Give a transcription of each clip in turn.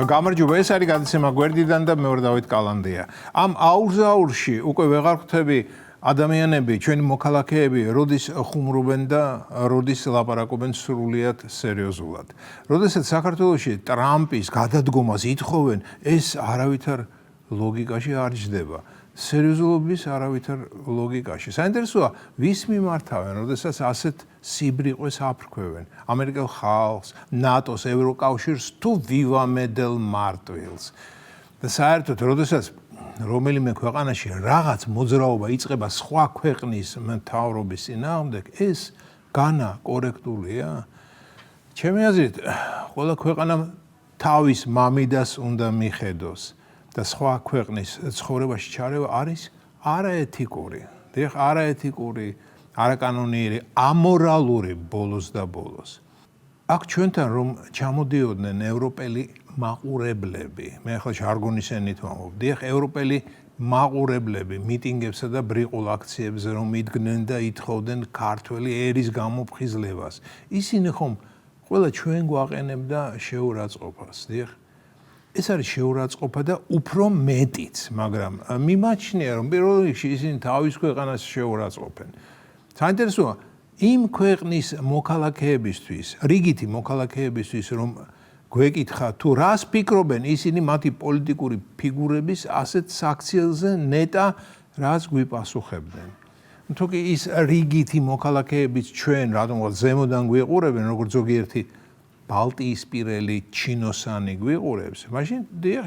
გამარჯობა, ეს არის გადაცემა გვერდიდან და მეორე დავით კალანდია. ამ აურზაურში უკვე ვეღარ ხვდები ადამიანები, ჩვენი მოქალაქეები, როდის ხუმრობენ და როდის ლაპარაკობენ სრულიად სერიოზულად. როდესაც საქართველოში ტრამპის გადადგომას ითხოვენ, ეს არავითარ ლოგიკაში არ ჯდება. სერიოზულობის არავითარ ლოგიკაში. საინტერესოა, ვის მიმართავენ, როდესაც ასეთ სიბრიყვეს აფრქვევენ. ამერიკელ ხალხს, ნატოს, ევროკავშირს თუ ვივამედელ მარტვილს. და საერთოდ, როდესაც რომელიმე ქვეყანაში რაღაც მოძრაობა იწყება სხვა ქვეყნის მთავრობის წინააღმდეგ, ეს განა კორექტულია? ჩემი აზრით, ყველა ქვეყანამ თავის მამიდას უნდა მიხედოს. და სხვა ქვეყნის ცხოვრებაში ჩარევა არის არაეთიკური, არაეთიკური, არაკანონიერი, ამორალური ბოლოს და ბოლოს. აქ ჩვენთან რომ ჩამოდიოდნენ ევროპელი მაყურებლები, მე ახლა ჟარგონის ენით ვამბობ, ევროპელი მაყურებლები მიტინგებსა და ბრიყულ აქციებზე რომ იდგნენ და ითხოვდნენ ქართველი ერის გამოფხიზლებას. ისინი ხომ ყველა ჩვენ გვაყენებდა შეურაცხყოფას, ეს არის შეურაცხყოფა და უფრო მეტიც, მაგრამ მიმაჩნია რომ პირველ რიგში ისინი თავის ქვეყანას შეურაცხყოფენ. საინტერესოა, იმ ქვეყნის მოქალაქეებისთვის, რიგითი მოქალაქეებისთვის, რომ გვეკითხა თუ რას ფიქრობენ ისინი მათი პოლიტიკური ფიგურების ასეთ საქციელზე ნეტა რას გვიპასუხებდნენ. თუკი ის რიგითი მოქალაქეებიც ჩვენ რატომღაც ზემოდან გვიყურებენ, როგორც ზოგიერთი ბალტიისპირელი ჩინოსანი გვიყურებს, მაშინ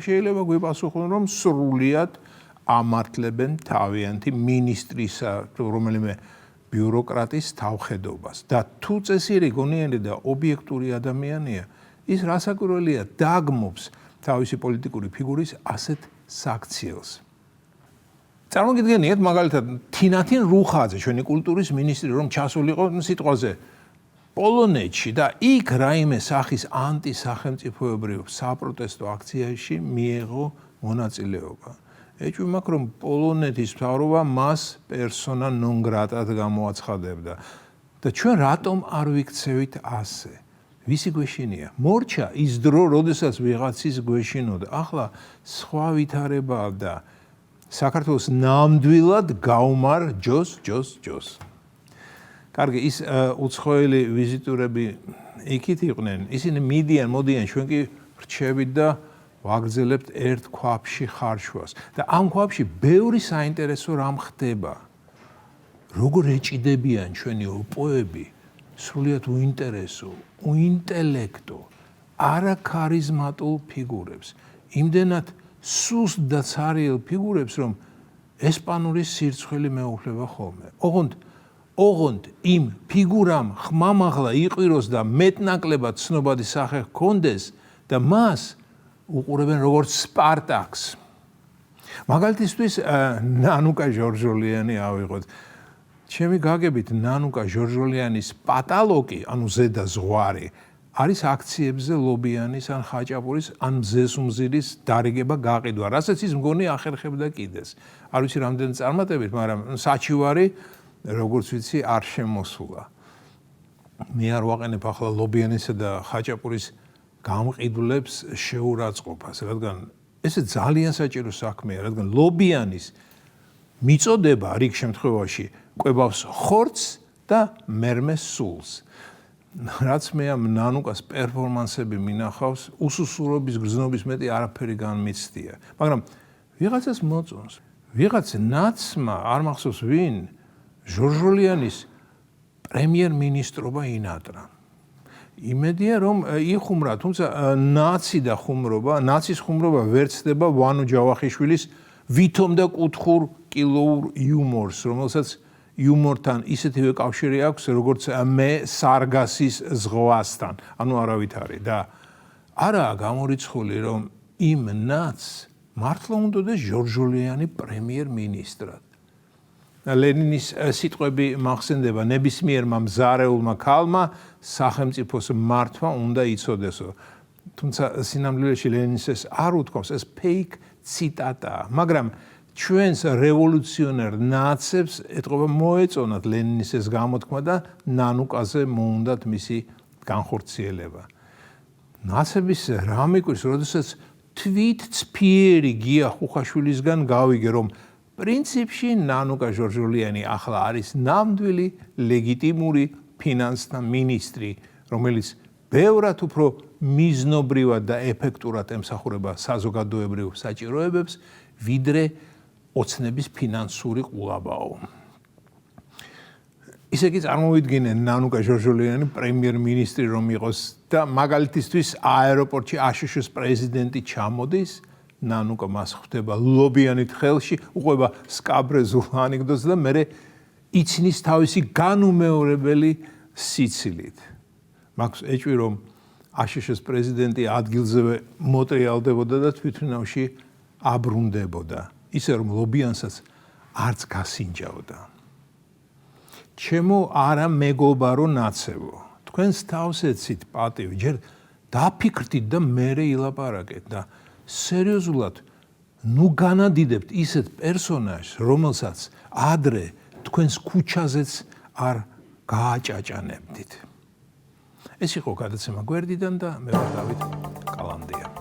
შეიძლება გვიპასუხონ, რომ სრულიად ამართლებენ თავიანთი მინისტრისა თუ რომელიმე ბიუროკრატის თავხედობას. და თუ წესიერი გონიერი და ობიექტური ადამიანია, ის რასაკვირველია დაგმობს თავისი პოლიტიკური ფიგურის ასეთ საქციელს. წარმოგიდგენიათ მაგალითად თინათინ რუხაძე, ჩვენი კულტურის მინისტრი, რომ ჩასულიყო სიტყვაზე პოლონეთში და იქ რაიმე სახის ანტისახელმწიფოებრივ საპროტესტო აქციაში მიიღო მონაწილეობა. ეჭვი მაქვს, რომ პოლონეთის მთავრობა მას პერსონა ნონ გრატად გამოაცხადებდა. და ჩვენ რატომ არ ვიქცევით ასე? ვისი გვეშინია? მორჩა ის დრო, როდესაც ვიღაცის გვეშინოდა. ახლა სხვა ვითარებაა და საქართველოს ნამდვილად გაუმარ ჯოს. კარგი, ის უცხოელი ვიზიტორები იქით იყვნენ, ისინი მოდიან, ჩვენ კი ვრჩებით და ვაგრძელებთ ერთ ქვაბში ხარშვას. და ამ ქვაბში ბევრი საინტერესო რამ ხდება. როგორ ეჭიდებიან ჩვენი ოპოები სრულიად უინტერესო, უინტელექტო, არაქარიზმატულ ფიგურებს. იმდენად სუსტ და ცარიელ ფიგურებს, რომ ესპანური სირცხვილი მეუხლება ხოლმე. ოღონდ იმ ფიგურამ ხმამაღლა იყიროს და მეტნაკლებად ცნობადი სახე ჰქონდეს და მას უყურებენ როგორც სპარტაკს. მაგალითისთვის ნანუკა ჟორჟოლიანი ავიღოთ. ჩემი გაგებით ნანუკა ჟორჟოლიანის პატალოკი, ანუ ზედა ზღვარი, არის აქციებზე ლობიანის ან ხაჭაპურის ან მზესუმზირის დარიგება გაყიდვა, რასაც ის მგონი ახერხებდა კიდეს. არ ვიცი რამდენი წარმატებით, მაგრამ საჩივარი როგორც ვიცი არ შემოსულა. მე არ ვაყენებ ახლა ლობიანისა და ხაჭაპურის გამყიდვლებს შეურაცხყოფას, რადგან ესე ძალიან საჭირო საქმეა, რადგან ლობიანის მიწოდება რიგ შემთხვევაში კვებავს ხორცს და მერმეს სულს. რაც მე ამ ნანუკას პერფორმანსები მინახავს, უსუსურობის გრძნობის მეტი არაფერი განმიცდია. მაგრამ ვიღაცას მოწონს, ვიღაც ნაცმა არ მახსოვს ვინ ჟორჟოლიანის პრემიერ-მინისტრობა ინატრა. იმედია რომ იხუმრა, თუმცა ნაცის ხუმრობა ვერ ცდება ვანო ჯავახიშვილის ვითომ და კუთხურ კილოურ იუმორს, რომელსაც იუმორთან ისეთივე კავშირი აქვს, როგორც მე სარგასის ზღვასთან, ანუ არავითარი. და არაა გამორიცხული, რომ იმ ნაცს მართლა უნდოდა ჟორჟოლიანი პრემიერ-მინისტრად. ლენინის სიტყვები მახსენდება, ნებისმიერმა მზარეულმა ქალმა სახელმწიფოს მართვა უნდა იცოდესო. თუმცა სინამდვილეში ლენინს ეს არ უთქვამს, ეს ფეიქ ციტატაა, მაგრამ ჩვენს რევოლუციონერ ნაცებს ეთყობა მოეწონათ ლენინის ეს გამოთქმა და ნანუკაზე მოუნდათ მისი განხორციელება. ნაცების რა მიკვირს, როდესაც თვით ცფიერი გია ხუხაშვილისგან გავიგე, რომ პრინციპში ნანუკა ჟორჟოლიანი ახლა არის ნამდვილი ლეგიტიმური ფინანსთა მინისტრი, რომელიც ბევრად უფრო მიზნობრივად და ეფექტურად ემსახურება საზოგადოებრივ საჭიროებებს, ვიდრე ოცნების ფინანსური ყულაბაო. ისე კი წარმოვიდგინე ნანუკა ჟორჟოლიანი პრემიერ-მინისტრი რომ იყოს და მაგალითისთვის აეროპორტში აშშ-ის პრეზიდენტი ჩამოდის, ნანუკა მას ხვდება ლობიანით ხელში, უყვება სკაბრეზულ ანეკდოტს და მერე იცნის თავისი განუმეორებელი სიცილით. მაქვს ეჭვი რომ აშშ-ის პრეზიდენტი ადგილზევე მოტრიალდებოდა და თვითმფრინავში აბრუნდებოდა, ისე რომ ლობიანსაც არც გასინჯაოდა. ჩემო არა მეგობარო ნაცევო, თქვენს თავს ეცით პატივი, ჯერ დაფიქრდით და მერე ილაპარაკეთ და სერიოზულად ნუ განადიდებთ ისეთ პერსონაჟს, რომელსაც ადრე თქვენს ქუჩაზეც არ გააჭაჭანებდით. ეს იყო გადაცემა გვერდიდან და მე ვარ დავით კალანდია.